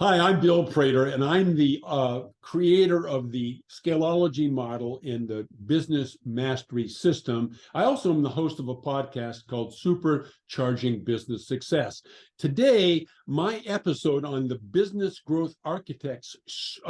Hi, I'm Bill Prater, and I'm the creator of the Scalology Model in the Business Mastery System. I also am the host of a podcast called Supercharging Business Success. Today, my episode on the Business Growth Architects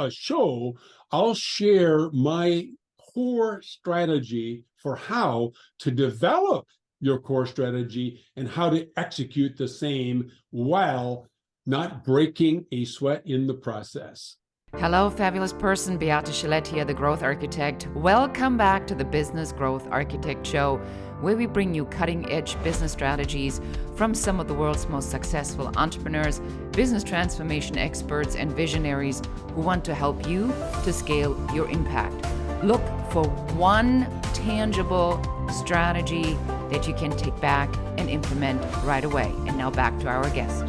show, I'll share my core strategy for how to develop your core strategy and how to execute the same while not breaking a sweat in the process. Hello, fabulous person. Beate Gillette here, the Growth Architect. Welcome back to the Business Growth Architect Show, where we bring you cutting-edge business strategies from some of the world's most successful entrepreneurs, business transformation experts, and visionaries who want to help you to scale your impact. Look for one tangible strategy that you can take back and implement right away. And now back to our guest.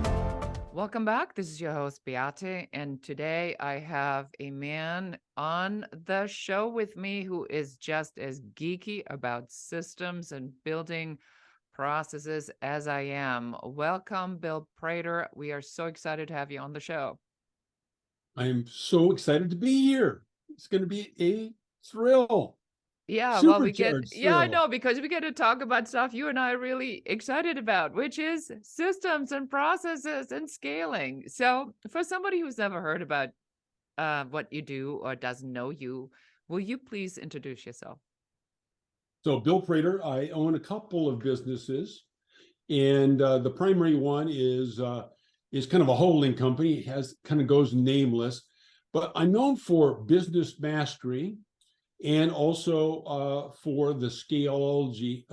Welcome back. This is your host, Beate, and today I have a man on the show with me who is just as geeky about systems and building processes as I am. Welcome, Bill Prater. We are so excited to have you on the show. I am so excited to be here. It's going to be a thrill. Yeah, well, I know, because we get to talk about stuff you and I are really excited about, which is systems and processes and scaling. So for somebody who's never heard about what you do or doesn't know you, will you please introduce yourself? So Bill Prater, I own a couple of businesses, and the primary one is kind of a holding company. It kind of goes nameless, but I'm known for business mastery, and also for the Scaleology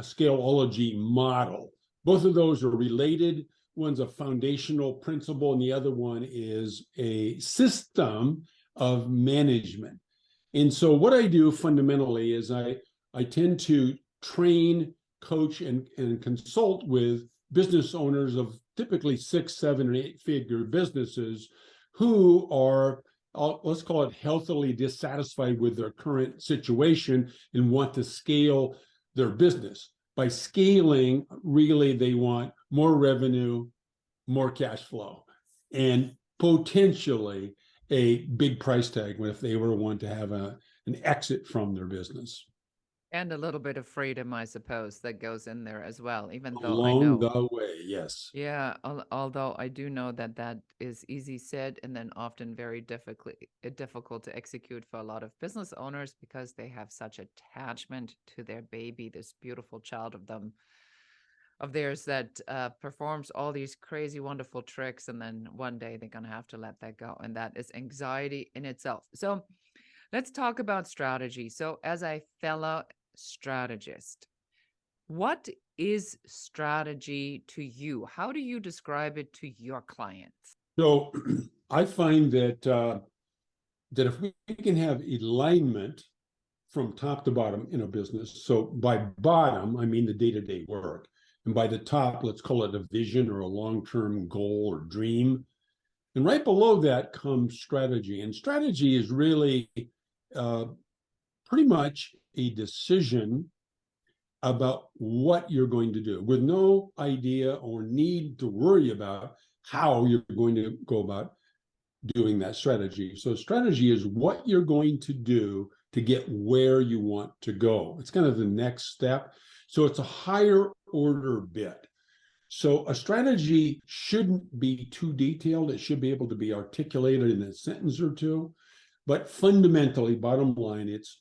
model. Both of those are related. One's a foundational principle, and the other one is a system of management. And so what I do fundamentally is I tend to train, coach, and consult with business owners of typically 6, 7, or 8-figure businesses who are, let's call it, healthily dissatisfied with their current situation and want to scale their business. By scaling, really, they want more revenue, more cash flow, and potentially a big price tag if they were want to have an exit from their business. And a little bit of freedom, I suppose, that goes in there as well, even though Along the way, yes. Yeah, although I do know that that is easy said and then often very difficult to execute for a lot of business owners because they have such attachment to their baby, this beautiful child of theirs that performs all these crazy, wonderful tricks, and then one day they're going to have to let that go, and that is anxiety in itself. So let's talk about strategy. So as a fellow strategist, what is strategy to you? How do you describe it to your clients? So I find that if we can have alignment from top to bottom in a business, so by bottom, I mean the day-to-day work, and by the top, let's call it a vision or a long-term goal or dream. And right below that comes strategy. And strategy is really pretty much a decision about what you're going to do with no idea or need to worry about how you're going to go about doing that strategy. So strategy is what you're going to do to get where you want to go. It's kind of the next step. So it's a higher order bit. So a strategy shouldn't be too detailed. It should be able to be articulated in a sentence or two. But fundamentally, bottom line, it's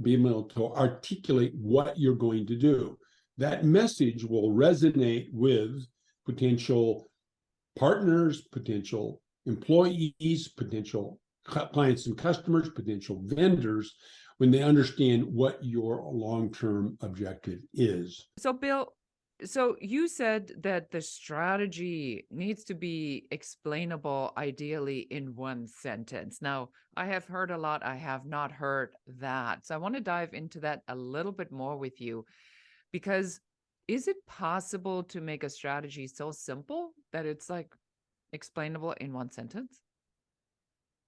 being able to articulate what you're going to do. That message will resonate with potential partners, potential employees, potential clients and customers, potential vendors, when they understand what your long-term objective is. So, Bill, so you said that the strategy needs to be explainable, ideally in one sentence. Now, I have heard a lot. I have not heard that. So I want to dive into that a little bit more with you, because is it possible to make a strategy so simple that it's like explainable in one sentence?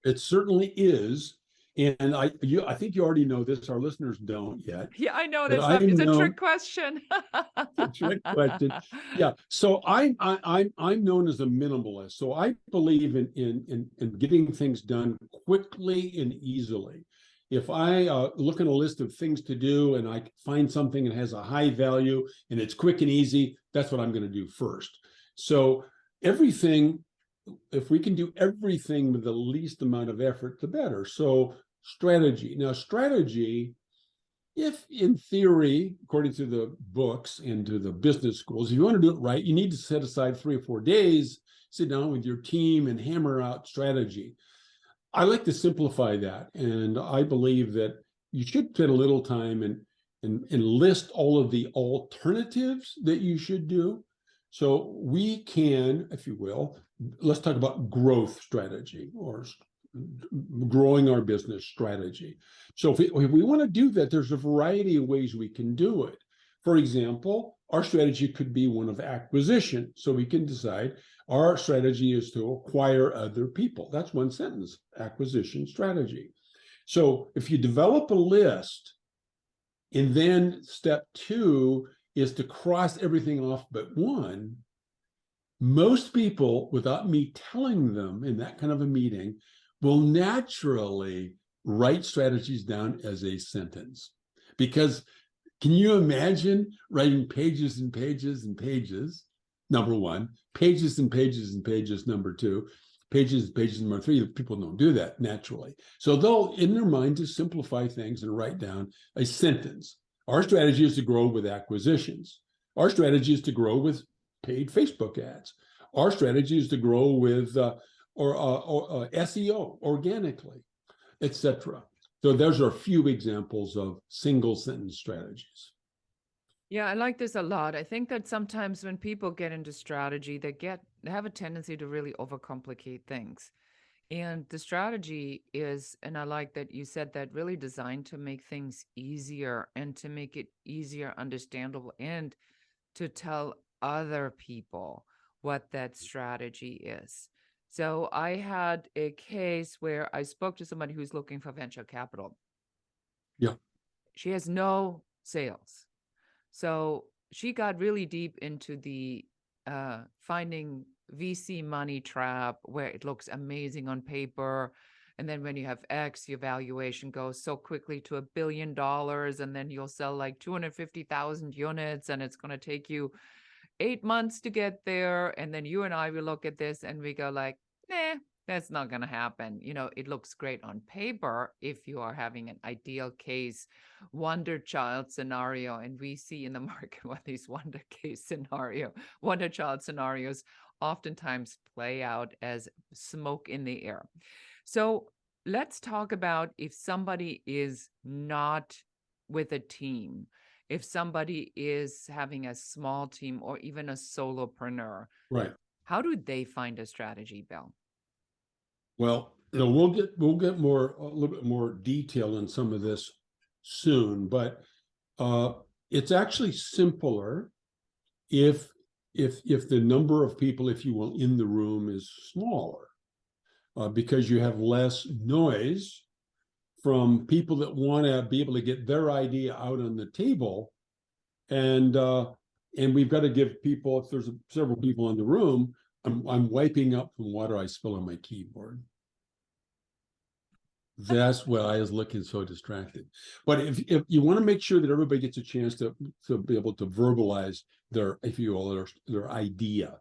It certainly is. And I think you already know this. Our listeners don't yet. Yeah, I know But this. I'm It's a known, trick question. a trick question. Yeah. So I'm known as a minimalist. So I believe in getting things done quickly and easily. If I look at a list of things to do and I find something that has a high value and it's quick and easy, that's what I'm going to do first. So everything, if we can do everything with the least amount of effort, the better. So strategy. Now, strategy, if in theory, according to the books and to the business schools, if you want to do it right, you need to set aside 3 or 4 days, sit down with your team and hammer out strategy. I like to simplify that. And I believe that you should spend a little time and list all of the alternatives that you should do. So we can, if you will, let's talk about growth strategy or growing our business strategy. So if we want to do that, there's a variety of ways we can do it. For example, our strategy could be one of acquisition. So we can decide our strategy is to acquire other people. That's one sentence, acquisition strategy. So if you develop a list, and then step 2 is to cross everything off but one, most people, without me telling them in that kind of a meeting, will naturally write strategies down as a sentence. Because can you imagine writing pages and pages and pages, number one, pages and pages and pages, number 2, pages and pages, number 3, people don't do that naturally. So they'll, in their mind, to simplify things and write down a sentence. Our strategy is to grow with acquisitions. Our strategy is to grow with paid Facebook ads. Our strategy is to grow with SEO organically, etc. So those are a few examples of single sentence strategies. Yeah, I like this a lot. I think that sometimes when people get into strategy, they have a tendency to really overcomplicate things. And the strategy is, and I like that you said that, really designed to make things easier and to make it easier, understandable, and to tell other people what that strategy is. So I had a case where I spoke to somebody who's looking for venture capital. Yeah. She has no sales. So she got really deep into the finding VC money trap, where it looks amazing on paper. And then when you have X, your valuation goes so quickly to $1 billion, and then you'll sell like 250,000 units, and it's going to take you 8 months to get there. And then you and I will look at this and we go like, nah, that's not going to happen. You know, it looks great on paper if you are having an ideal case wonder child scenario. And we see in the market what these wonder child scenarios oftentimes play out as smoke in the air. So let's talk about if somebody is not with a team, if somebody is having a small team or even a solopreneur, Right. how do they find a strategy, Bill? Well, we'll get a little bit more detail in some of this soon, but it's actually simpler if the number of people, if you will, in the room is smaller, because you have less noise from people that want to be able to get their idea out on the table, and we've got to give people, if there's several people in the room, I'm wiping up from water I spill on my keyboard. That's why I was looking so distracted. But if you want to make sure that everybody gets a chance to be able to verbalize their, if you will, their idea,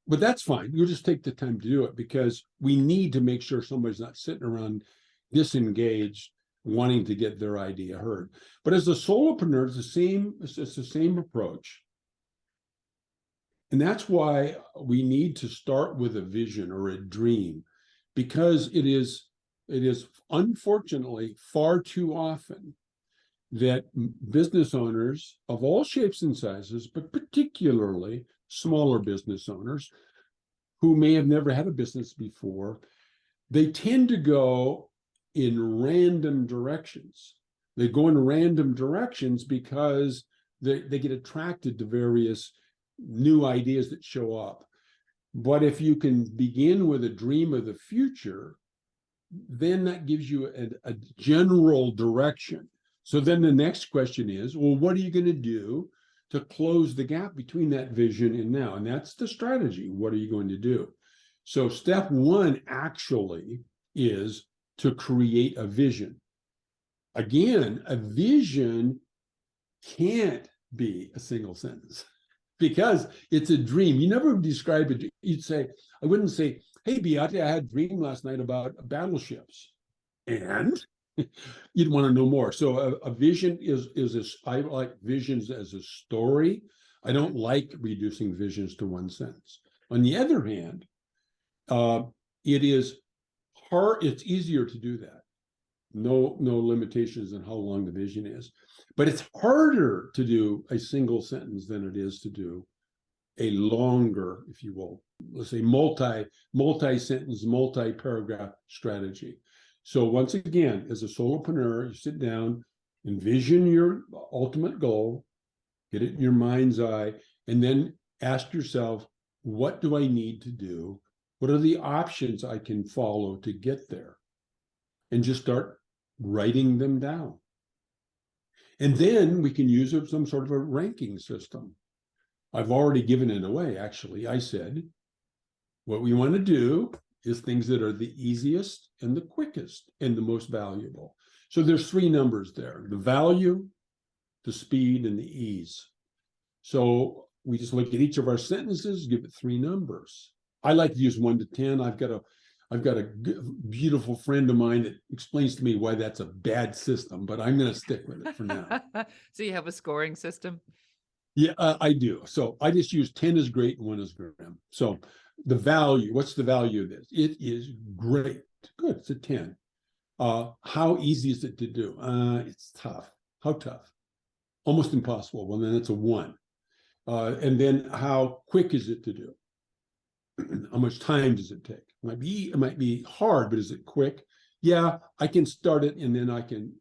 but that's fine. You just take the time to do it, because we need to make sure somebody's not sitting around disengaged, wanting to get their idea heard. But as a solopreneur, it's the same approach. And that's why we need to start with a vision or a dream, because it is unfortunately far too often that business owners of all shapes and sizes, but particularly smaller business owners who may have never had a business before, they tend to go in random directions. They go in random directions because they get attracted to various new ideas that show up. But if you can begin with a dream of the future then that gives you a general direction. So then the next question is, well, what are you going to do to close the gap between that vision and now? And that's the strategy. What are you going to do? So step one actually is to create a vision. Again, a vision can't be a single sentence because it's a dream. You never describe it. You'd say, I wouldn't say, hey, Beate, I had a dream last night about battleships. And you'd want to know more. So a vision I like visions as a story. I don't like reducing visions to one sentence. On the other hand, it is hard. It's easier to do that. No limitations on how long the vision is, but it's harder to do a single sentence than it is to do a longer, if you will, let's say multi-sentence, multi-paragraph strategy. So once again, as a solopreneur, you sit down, envision your ultimate goal, get it in your mind's eye, and then ask yourself, what do I need to do? What are the options I can follow to get there? And just start writing them down. And then we can use some sort of a ranking system. I've already given it away, actually. I said, what we want to do is things that are the easiest and the quickest and the most valuable. So there's 3 numbers there: the value, the speed, and the ease. So we just look at each of our sentences, give it 3 numbers. I like to use 1 to 10. I've got a beautiful friend of mine that explains to me why that's a bad system, but I'm going to stick with it for now. So you have a scoring system? Yeah, I do. So I just use 10 is great and 1 is grim. So the value, what's the value of this? It is great. Good, it's a 10. How easy is it to do? It's tough. How tough? Almost impossible. Well, then it's a 1. And then how quick is it to do? How much time does it take? It might be hard, but is it quick? Yeah, I can start it, and then I can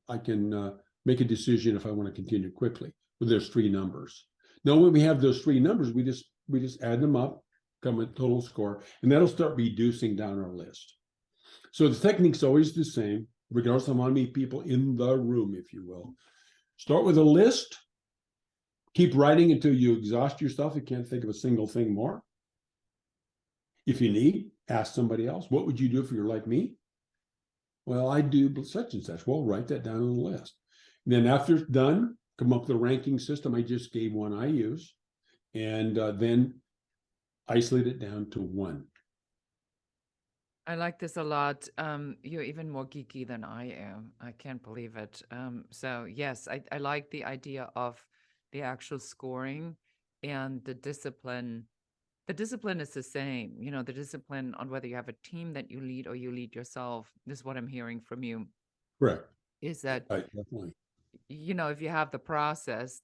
make a decision if I want to continue quickly. But there's 3 numbers. Now, when we have those 3 numbers, we just add them up, come a total score, and that'll start reducing down our list. So the technique's always the same, regardless of how many people in the room, if you will. Start with a list. Keep writing until you exhaust yourself. You can't think of a single thing more. If you need, ask somebody else, what would you do if you're like me? Well, I do such and such. Well, write that down on the list. And then after it's done, come up with a ranking system. I just gave one I use, and then isolate it down to 1. I like this a lot. You're even more geeky than I am. I can't believe it. So yes, I like the idea of the actual scoring and the discipline. The discipline is the same, the discipline on whether you have a team that you lead or you lead yourself. This is what I'm hearing from you. Correct. Is that, Right, definitely. if you have the process,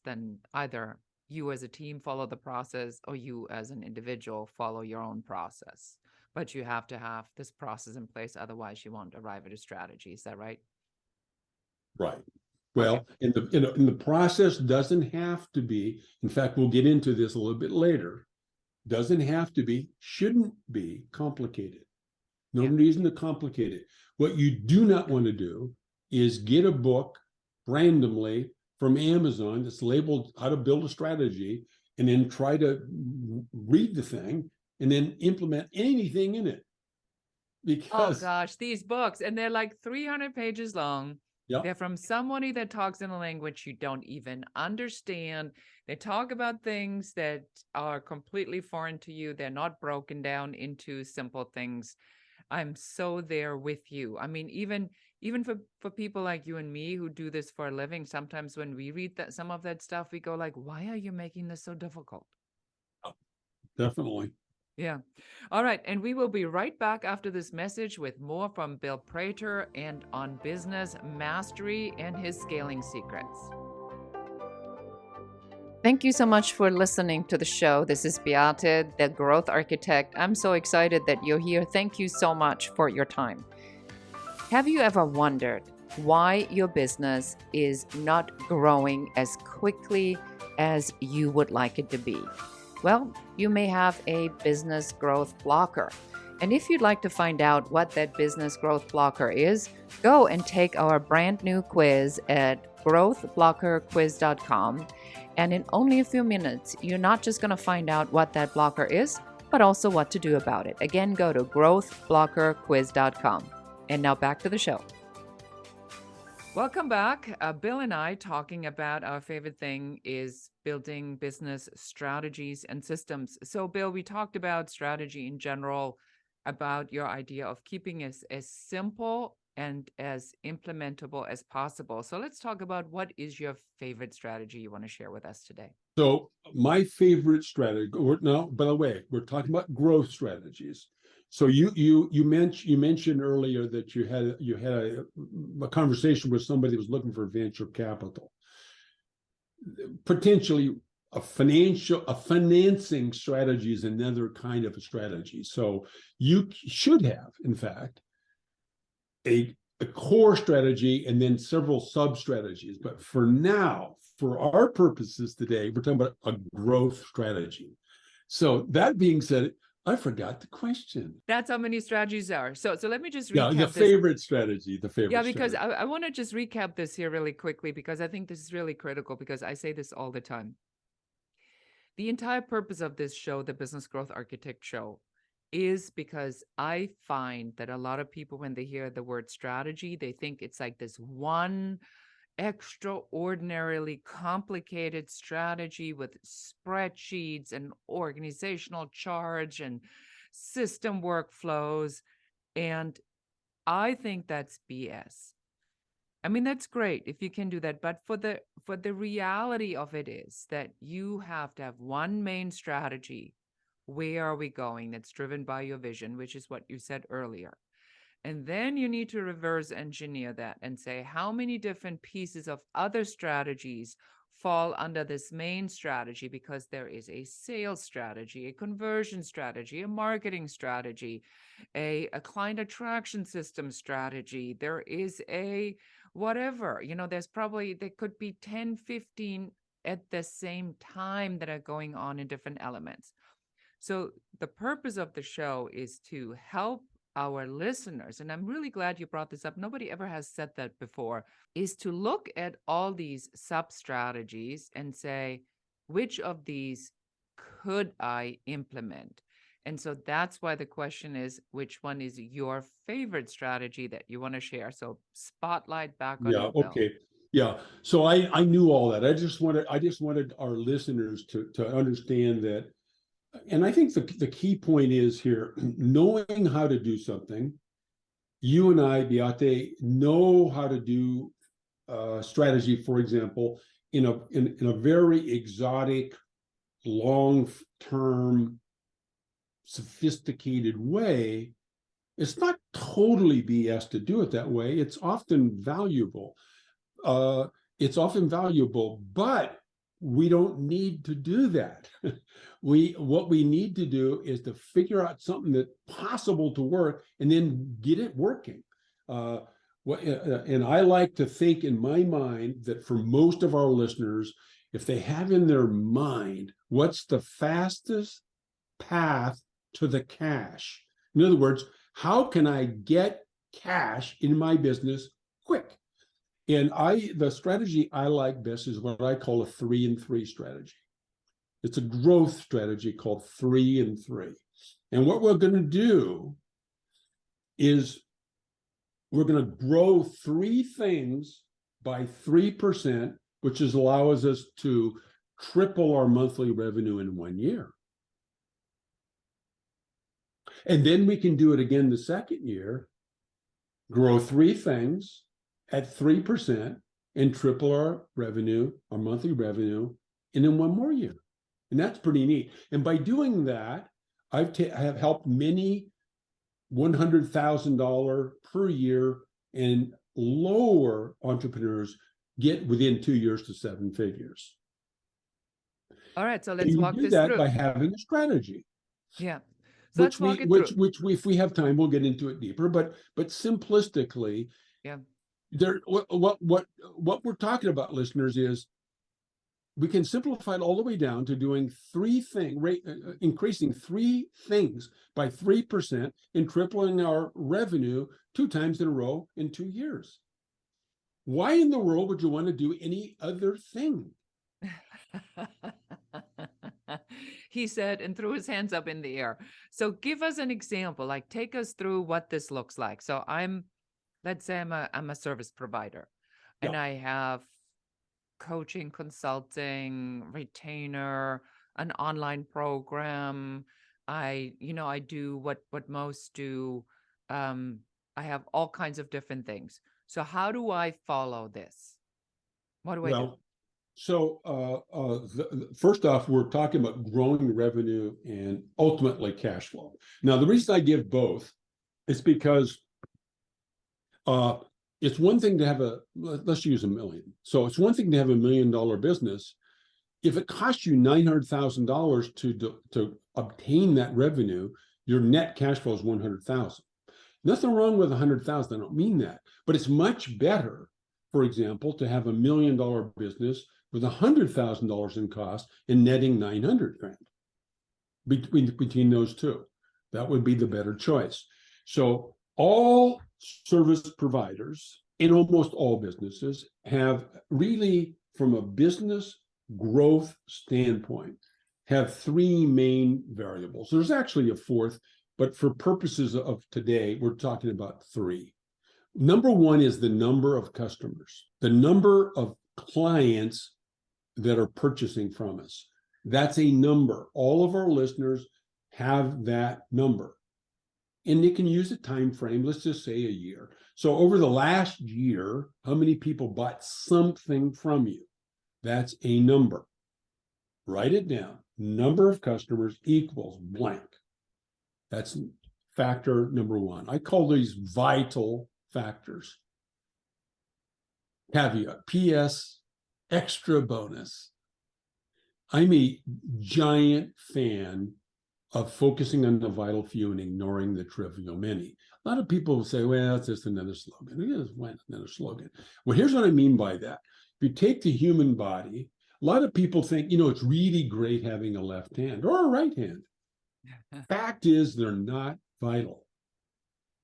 then either you as a team follow the process or you as an individual follow your own process. But you have to have this process in place. Otherwise, you won't arrive at a strategy. Is that right? Right. Well, in the process doesn't have to be, in fact, we'll get into this a little bit later, doesn't have to be, shouldn't be complicated. No reason to complicate it. What you do not want to do is get a book randomly from Amazon that's labeled How to Build a Strategy and then try to read the thing and then implement anything in it. Because, oh gosh, these books, and they're like 300 pages long. Yep. They're from somebody that talks in a language you don't even understand. They talk about things that are completely foreign to you. They're not broken down into simple things. I'm so there with you. I mean, even for people like you and me who do this for a living, sometimes when we read some of that stuff, we go like, why are you making this so difficult? Definitely. Yeah. All right. And we will be right back after this message with more from Bill Prater and on business mastery and his scaling secrets. Thank you so much for listening to the show. This is Beate, the Growth Architect. I'm so excited that you're here. Thank you so much for your time. Have you ever wondered why your business is not growing as quickly as you would like it to be? Well, you may have a business growth blocker. And if you'd like to find out what that business growth blocker is, go and take our brand new quiz at growthblockerquiz.com. And in only a few minutes, you're not just going to find out what that blocker is, but also what to do about it. Again, go to growthblockerquiz.com. And now back to the show. Welcome back. Bill and I talking about our favorite thing is building business strategies and systems. So Bill, we talked about strategy in general, about your idea of keeping it as simple and as implementable as possible. So let's talk about what is your favorite strategy you want to share with us today. So my favorite strategy, now, by the way, we're talking about growth strategies. So you mentioned earlier that you had a conversation with somebody who was looking for venture capital, potentially a financing strategy is another kind of a strategy. So you should have, in fact, a core strategy and then several sub strategies. But for now, for our purposes today, we're talking about a growth strategy. So that being said, I forgot the question. That's how many strategies are. So let me just recap the favorite strategy. Yeah, because I want to just recap this here really quickly, because I think this is really critical, because I say this all the time. The entire purpose of this show, the Business Growth Architect Show, is because I find that a lot of people, when they hear the word strategy, they think it's like this one extraordinarily complicated strategy with spreadsheets and organizational charts and system workflows. And I think that's BS. I mean, that's great if you can do that, but for the reality of it is that you have to have one main strategy. Where are we going? That's driven by your vision, which is what you said earlier. And then you need to reverse engineer that and say, how many different pieces of other strategies fall under this main strategy? Because there is a sales strategy, a conversion strategy, a marketing strategy, a client attraction system strategy. There is a whatever, there could be 10, 15 at the same time that are going on in different elements. So the purpose of the show is to help our listeners, and I'm really glad you brought this up. Nobody ever has said that before, is to look at all these sub-strategies and say, which of these could I implement? And so that's why the question is, which one is your favorite strategy that you want to share? So spotlight back on you, Bill. Okay. Yeah. So I knew all that. I just wanted our listeners to understand that. And I think the key point is here, knowing how to do something. You and I, Beate, know how to do strategy, for example, in a very exotic, long-term, sophisticated way. It's not totally BS to do it that way. It's often valuable. But we don't need to do that. What we need to do is to figure out something that's possible to work and then get it working. And I like to think in my mind that for most of our listeners, if they have in their mind, what's the fastest path to the cash? In other words, how can I get cash in my business quick? And the strategy I like best is what I call a 3 and 3 strategy. It's a growth strategy called 3 and 3. And what we're going to do is we're going to grow 3 things by 3%, which allows us to triple our monthly revenue in 1 year. And then we can do it again the second year, grow 3 things at 3% and triple our monthly revenue, and in 1 more year. And that's pretty neat. And by doing that, I have helped many $100,000 per year and lower entrepreneurs get within 2 years to 7 figures. All right, so let's walk this through. You do that through by having a strategy. Yeah. So let's walk it through. Which, if we have time, we'll get into it deeper. But simplistically, yeah, what we're talking about, listeners, is we can simplify it all the way down to doing increasing three things by 3% and tripling our revenue 2 times in a row in 2 years. Why in the world would you want to do any other thing? He said, and threw his hands up in the air. So give us an example, like take us through what this looks like. So let's say I'm a service provider, and I have coaching, consulting, retainer, an online program. I do what most do. I have all kinds of different things. So how do I follow this? What do I do? So first off, we're talking about growing revenue and ultimately cash flow. Now, the reason I give both is because it's one thing to have let's use $1 million. So it's one thing to have $1 million business. If it costs you $900,000 to obtain that revenue, your net cash flow is $100,000. Nothing wrong with $100,000. I don't mean that, but it's much better, for example, to have $1 million business with $100,000 in cost and netting $900,000 between those two. That would be the better choice. So all service providers in almost all businesses have really, from a business growth standpoint, have three main variables. There's actually a fourth, but for purposes of today, we're talking about three. Number one is the number of customers, the number of clients that are purchasing from us. That's a number. All of our listeners have that number. And they can use a time frame, let's just say a year. So over the last year, how many people bought something from you? That's a number. Write it down. Number of customers equals blank. That's factor number one. I call these vital factors. Caveat, P.S., extra bonus. I'm a giant fan of focusing on the vital few and ignoring the trivial many. A lot of people will say, well, it's just another slogan. It is another slogan. Well, here's what I mean by that. If you take the human body, a lot of people think, it's really great having a left hand or a right hand. Fact is, they're not vital.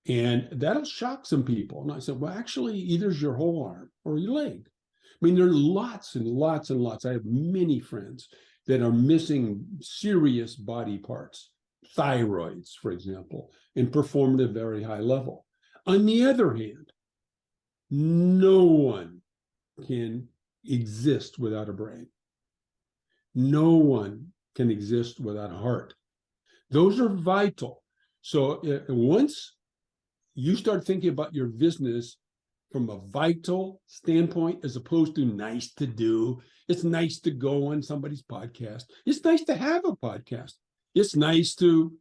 And that'll shock some people. And I said, well, actually, either it's your whole arm or your leg. I mean, there are lots and lots and lots. I have many friends that are missing serious body parts, thyroids, for example, and perform at a very high level. On the other hand, no one can exist without a brain. No one can exist without a heart. Those are vital. So once you start thinking about your business from a vital standpoint, as opposed to nice to do, it's nice to go on somebody's podcast. It's nice to have a podcast. It's nice to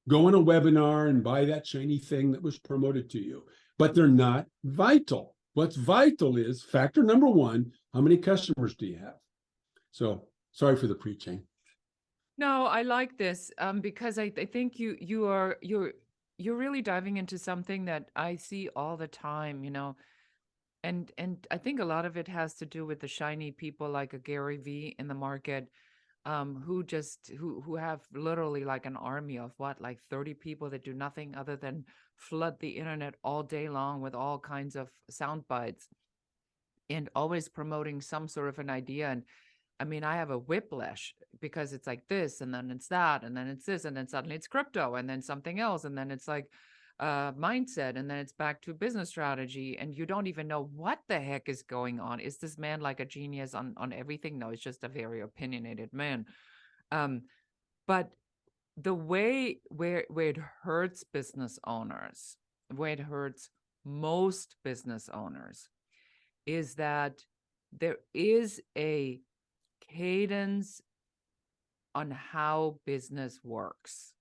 go on a webinar and buy that shiny thing that was promoted to you, but they're not vital. What's vital is factor number one, how many customers do you have? So sorry for the preaching. No, I like this because I think you're really diving into something that I see all the time, and I think a lot of it has to do with the shiny people like a Gary Vee in the market, who have literally like an army of like 30 people that do nothing other than flood the internet all day long with all kinds of sound bites and always promoting some sort of an idea. And I mean, I have a whiplash because it's like this, and then it's that, and then it's this, and then suddenly it's crypto, and then something else, and then it's like mindset, and then it's back to business strategy, and you don't even know what the heck is going on. Is this man like a genius on everything? No, it's just a very opinionated man. But the way where it hurts business owners, where it hurts most business owners, is that there is a cadence on how business works.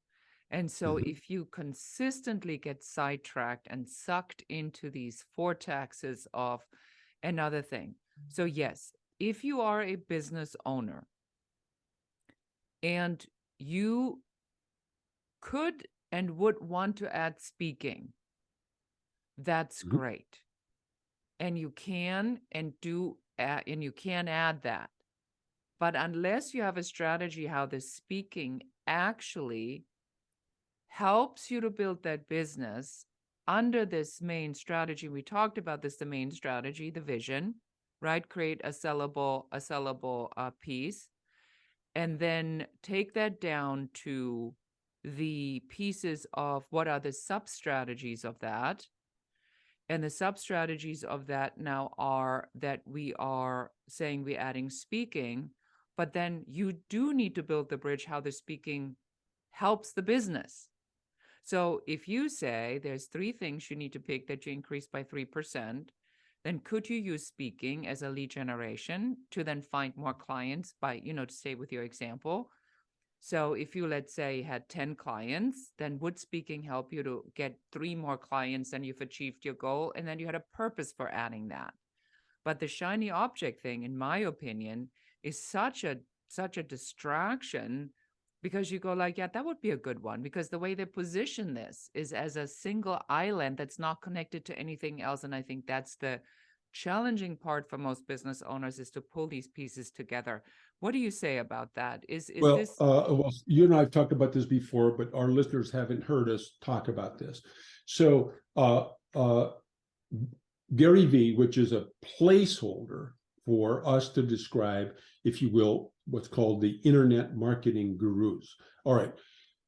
And so if you consistently get sidetracked and sucked into these vortexes of another thing. So yes, if you are a business owner and you could and would want to add speaking, that's great. And you can and do and you can add that. But unless you have a strategy how the speaking actually helps you to build that business under this main strategy, we talked about this, the main strategy, the vision, right? Create a sellable piece, and then take that down to the pieces of what are the sub strategies of that. And the sub strategies of that now are that we are saying we're adding speaking, but then you do need to build the bridge how the speaking helps the business. So if you say there's 3 things you need to pick that you increase by 3%, then could you use speaking as a lead generation to then find more clients by, to stay with your example? So if you, let's say, had 10 clients, then would speaking help you to get 3 more clients and you've achieved your goal? And then you had a purpose for adding that. But the shiny object thing, in my opinion, is such a distraction, because you go like, yeah, that would be a good one, because the way they position this is as a single island that's not connected to anything else. And I think that's the challenging part for most business owners, is to pull these pieces together. What do you say about that? Is this? Well, you and I have talked about this before, but our listeners haven't heard us talk about this. So Gary V, which is a placeholder for us to describe, if you will, what's called the internet marketing gurus. All right.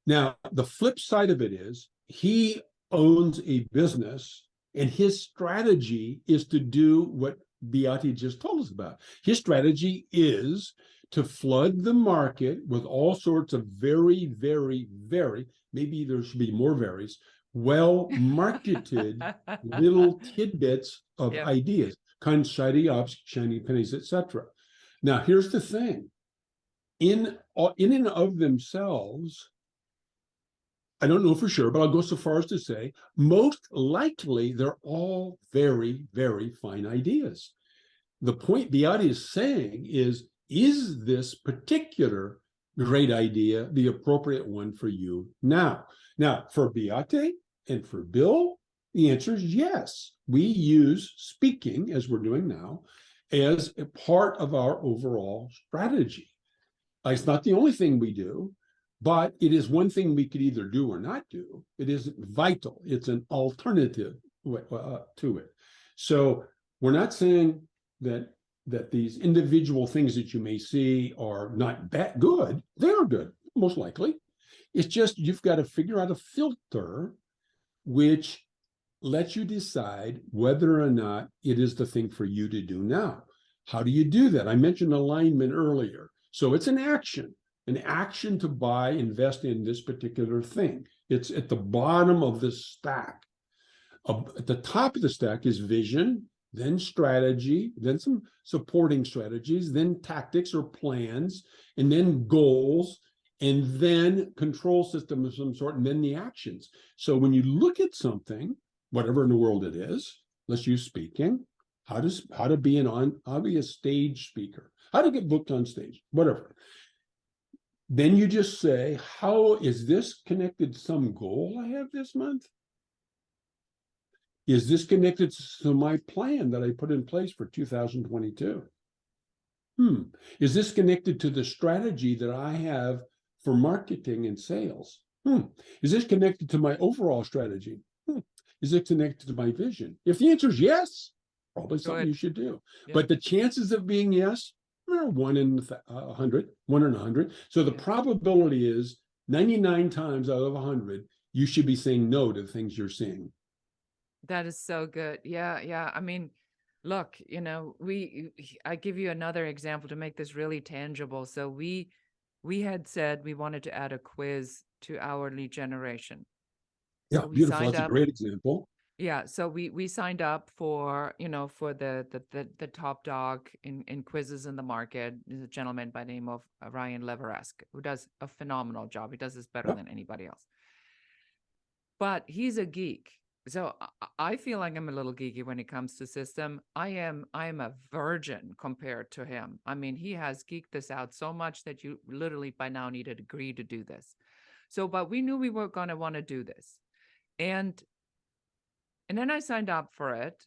Now, the flip side of it is he owns a business, and his strategy is to do what Beati just told us about. His strategy is to flood the market with all sorts of very, very, very, maybe there should be more varies, well-marketed little tidbits of ideas, kind of shiny ups, shiny pennies, etc. Now, here's the thing. In and of themselves, I don't know for sure, but I'll go so far as to say, most likely they're all very, very fine ideas. The point Beati is saying is this particular great idea the appropriate one for you now? Now, for Beati and for Bill, the answer is yes. We use speaking, as we're doing now, as a part of our overall strategy. It's not the only thing we do, but it is one thing we could either do or not do. It isn't vital. It's an alternative to it. So we're not saying that these individual things that you may see are not that good. They are good, most likely. It's just you've got to figure out a filter which lets you decide whether or not it is the thing for you to do now. How do you do that? I mentioned alignment earlier. So it's an action to buy, invest in this particular thing. It's at the bottom of the stack. At the top of the stack is vision, then strategy, then some supporting strategies, then tactics or plans, and then goals, and then control system of some sort, and then the actions. So when you look at something, whatever in the world it is, let's use speaking, how to be a stage speaker, how to get booked on stage, whatever. Then you just say, how is this connected to some goal I have this month? Is this connected to my plan that I put in place for 2022? Is this connected to the strategy that I have for marketing and sales? Is this connected to my overall strategy? Is it connected to my vision? If the answer is yes, probably something you should do. Yeah. But the chances of being yes are 1 in 100, 1 in 100. So the probability is 99 times out of 100, you should be saying no to the things you're seeing. That is so good. Yeah. I mean, look, I give you another example to make this really tangible. So we had said we wanted to add a quiz to our lead generation. Yeah, so beautiful. That's a great example. Yeah, so we signed up for the top dog in quizzes in the market. There's a gentleman by the name of Ryan Leveresk, who does a phenomenal job. He does this better than anybody else. But he's a geek. So I feel like I'm a little geeky when it comes to system. I am a virgin compared to him. I mean, he has geeked this out so much that you literally by now need a degree to do this. So, but we knew we were going to want to do this. And then I signed up for it,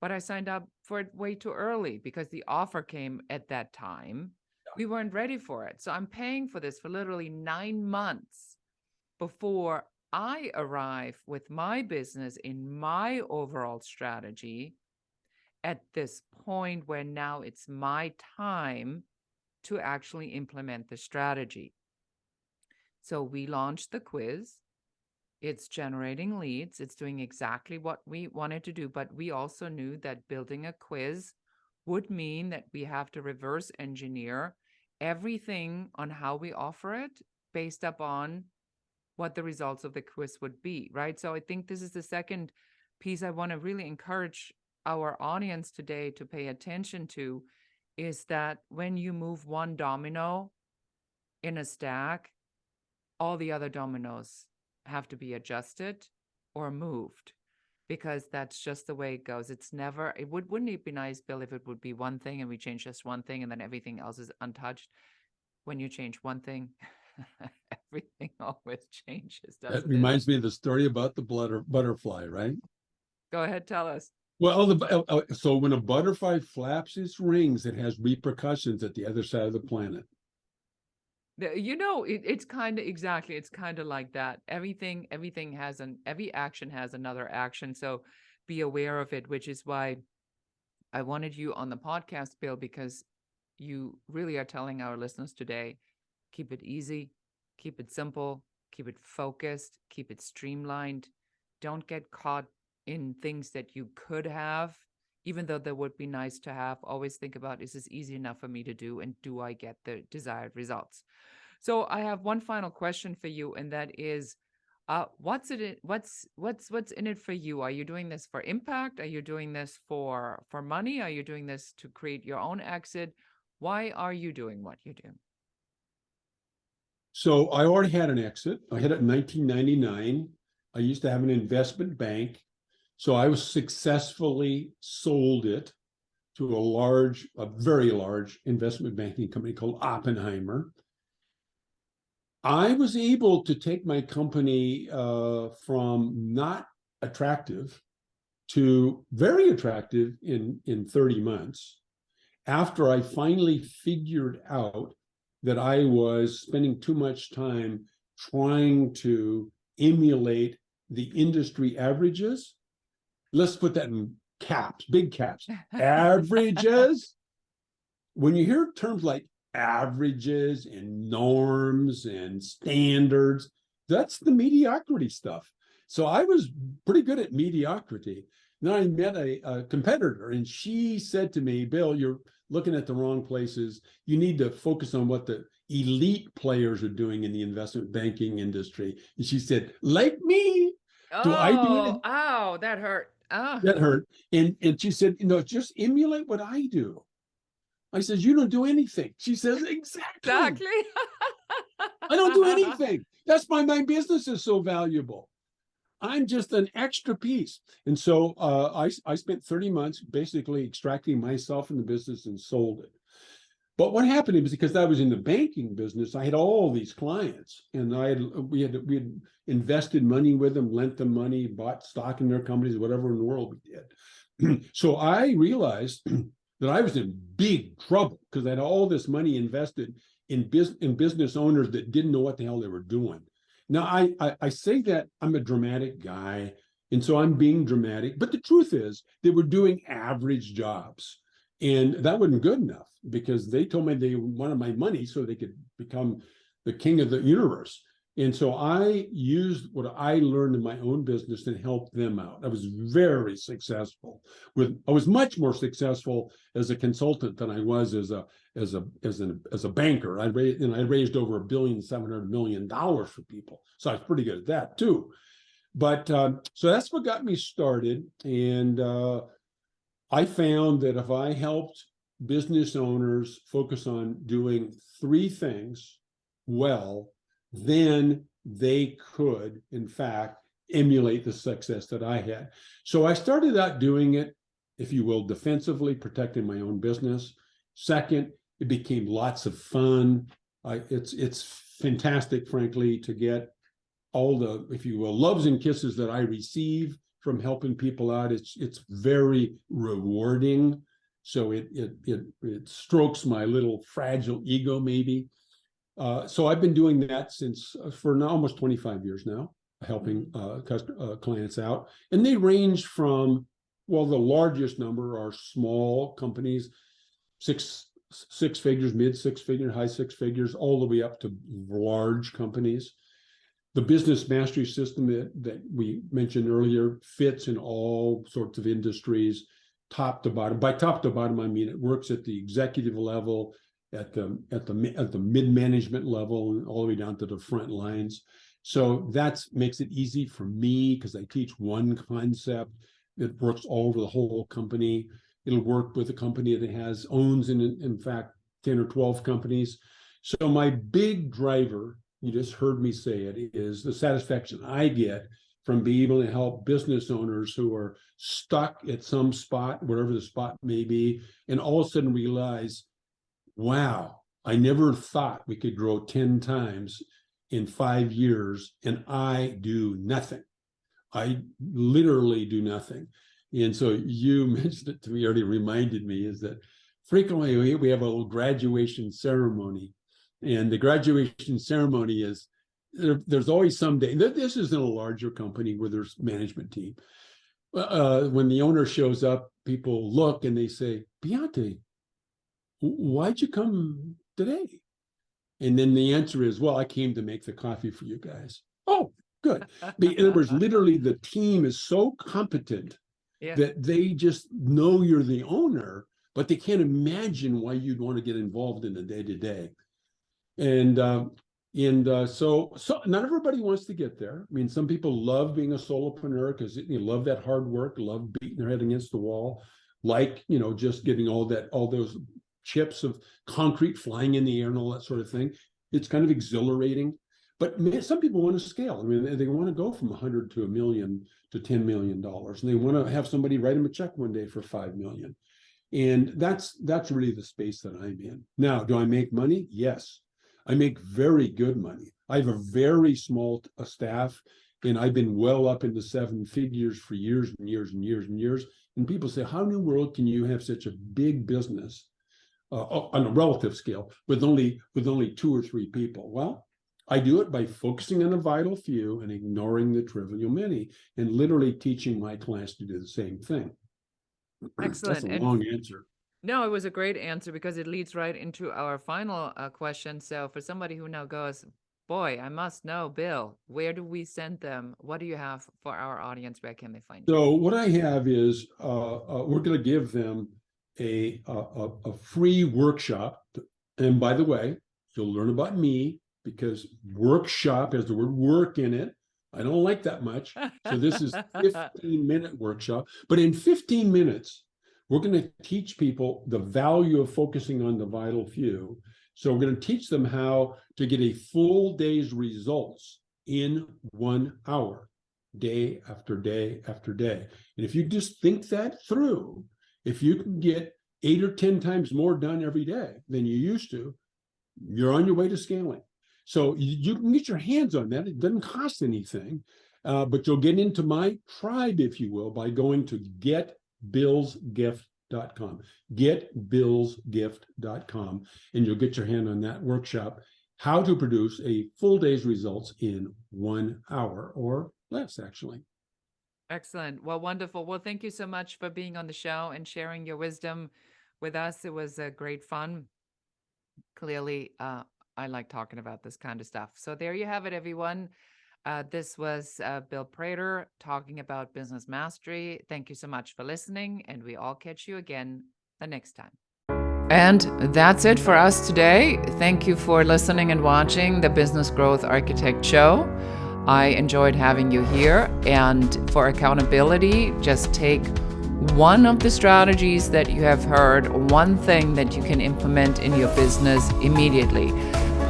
but I signed up for it way too early because the offer came at that time. We weren't ready for it. So I'm paying for this for literally 9 months before I arrive with my business in my overall strategy at this point where now it's my time to actually implement the strategy. So we launched the quiz. It's generating leads. It's doing exactly what we wanted to do. But we also knew that building a quiz would mean that we have to reverse engineer everything on how we offer it based upon what the results of the quiz would be, right? So I think this is the second piece I want to really encourage our audience today to pay attention to, is that when you move one domino in a stack, all the other dominoes have to be adjusted or moved, because that's just the way it goes. It's never, wouldn't it be nice, Bill, if it would be one thing and we change just one thing and then everything else is untouched? When you change one thing, everything always changes, That doesn't it? reminds me of the story about the butterfly, right? Go ahead, tell us. Well, so when a butterfly flaps its wings, it has repercussions at the other side of the planet. You know, it's kind of exactly, it's kind of like that. Every action has another action. So be aware of it, which is why I wanted you on the podcast, Bill, because you really are telling our listeners today, keep it easy, keep it simple, keep it focused, keep it streamlined. Don't get caught in things that you could have, even though they would be nice to have. Always think about, is this easy enough for me to do? And do I get the desired results? So I have one final question for you, and that is, what's in it for you? Are you doing this for impact? Are you doing this for money? Are you doing this to create your own exit? Why are you doing what you do? So I already had an exit. I had it in 1999. I used to have an investment bank. So I was successfully sold it to a very large investment banking company called Oppenheimer. I was able to take my company from not attractive to very attractive in 30 months, after I finally figured out that I was spending too much time trying to emulate the industry averages. Let's put that in caps, big caps. Averages. When you hear terms like averages and norms and standards, that's the mediocrity stuff. So I was pretty good at mediocrity. Then I met a competitor, and she said to me, Bill, you're looking at the wrong places. You need to focus on what the elite players are doing in the investment banking industry. And she said, like me, do I do it? Oh, that hurt. Oh. That hurt. And she said, just emulate what I do. I said, you don't do anything. She says, exactly. I don't do anything. That's why my business is so valuable. I'm just an extra piece. And so I spent 30 months basically extracting myself from the business and sold it. But what happened was, because I was in the banking business, I had all these clients, and we had invested money with them, lent them money, bought stock in their companies, whatever in the world we did. So I realized that I was in big trouble, because I had all this money invested in business owners that didn't know what the hell they were doing. Now, I say that I'm a dramatic guy, and so I'm being dramatic, but the truth is they were doing average jobs, and that wasn't good enough, because they told me they wanted my money so they could become the king of the universe. And so I used what I learned in my own business and helped them out. I was very successful. I was much more successful as a consultant than I was as a banker. I raised over $1.7 billion for people, so I was pretty good at that too. But so that's what got me started, and I found that if I helped business owners focus on doing three things well, then they could, in fact, emulate the success that I had. So I started out doing it, if you will, defensively, protecting my own business. Second, it became lots of fun. It's fantastic, frankly, to get all the, if you will, loves and kisses that I receive from helping people out. It's very rewarding. So it strokes my little fragile ego, maybe. So I've been doing that for now almost 25 years now, helping clients out. And they range from, well, the largest number are small companies, six figures, mid six figures, high six figures, all the way up to large companies. The business mastery system that we mentioned earlier fits in all sorts of industries, top to bottom. By top to bottom, I mean it works at the executive level, at the mid-management level, and all the way down to the front lines. So that makes it easy for me because I teach one concept that works all over the whole company. It'll work with a company that owns in fact 10 or 12 companies. So my big driver, you just heard me say it, is the satisfaction I get from being able to help business owners who are stuck at some spot, wherever the spot may be, and all of a sudden realize, wow, I never thought we could grow 10 times in 5 years, and I do nothing. I literally do nothing. And so you mentioned it to me, already reminded me, is that frequently we have a little graduation ceremony. And the graduation ceremony is, there's always some day, this is in a larger company where there's management team. When the owner shows up, people look and they say, Beate, why'd you come today? And then the answer is, well, I came to make the coffee for you guys. Oh, good. In other words, literally the team is so competent that they just know you're the owner, but they can't imagine why you'd want to get involved in the day-to-day. And so not everybody wants to get there. I mean, some people love being a solopreneur because you love that hard work, love beating their head against the wall, like, just getting all those chips of concrete flying in the air and all that sort of thing. It's kind of exhilarating. But some people want to scale. I mean, they want to go from 100 to $1 million to $10 million, and they want to have somebody write them a check one day for $5 million. And that's really the space that I'm in. Now, do I make money? Yes. I make very good money. I have a very small staff, and I've been well up into 7 figures for years and years and years and years. And people say, how in the world can you have such a big business on a relative scale with only 2 or 3 people? Well, I do it by focusing on the vital few and ignoring the trivial many, and literally teaching my clients to do the same thing. Excellent. That's a long answer. No, it was a great answer because it leads right into our final question. So for somebody who now goes, boy, I must know, Bill, where do we send them? What do you have for our audience? Where can they find you? So what I have is we're going to give them a free workshop. And by the way, you'll learn about me because workshop has the word work in it. I don't like that much. So this is a 15-minute workshop. But in 15 minutes, we're going to teach people the value of focusing on the vital few. So we're going to teach them how to get a full day's results in 1 hour, day after day after day. And if you just think that through, if you can get 8 or 10 times more done every day than you used to, you're on your way to scaling. So you can get your hands on that. It doesn't cost anything, but you'll get into my tribe, if you will, by going to getbillsgift.com, getbillsgift.com, and you'll get your hand on that workshop, how to produce a full day's results in 1 hour or less, actually. Excellent. Well, wonderful. Well, thank you so much for being on the show and sharing your wisdom with us. It was great fun. Clearly, I like talking about this kind of stuff. So there you have it, everyone. This was Bill Prater talking about business mastery. Thank you so much for listening, and we all catch you again the next time. And that's it for us today. Thank you for listening and watching the Business Growth Architect Show. I enjoyed having you here. And for accountability, just take one of the strategies that you have heard, one thing that you can implement in your business immediately.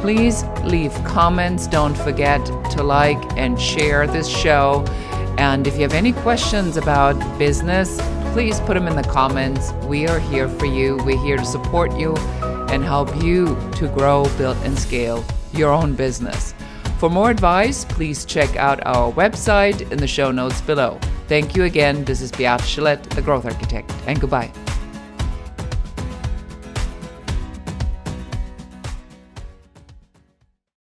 Please leave comments. Don't forget to like and share this show. And if you have any questions about business, please put them in the comments. We are here for you. We're here to support you and help you to grow, build, and scale your own business. For more advice, please check out our website in the show notes below. Thank you again. This is Beate Gillette, the Growth Architect, and goodbye.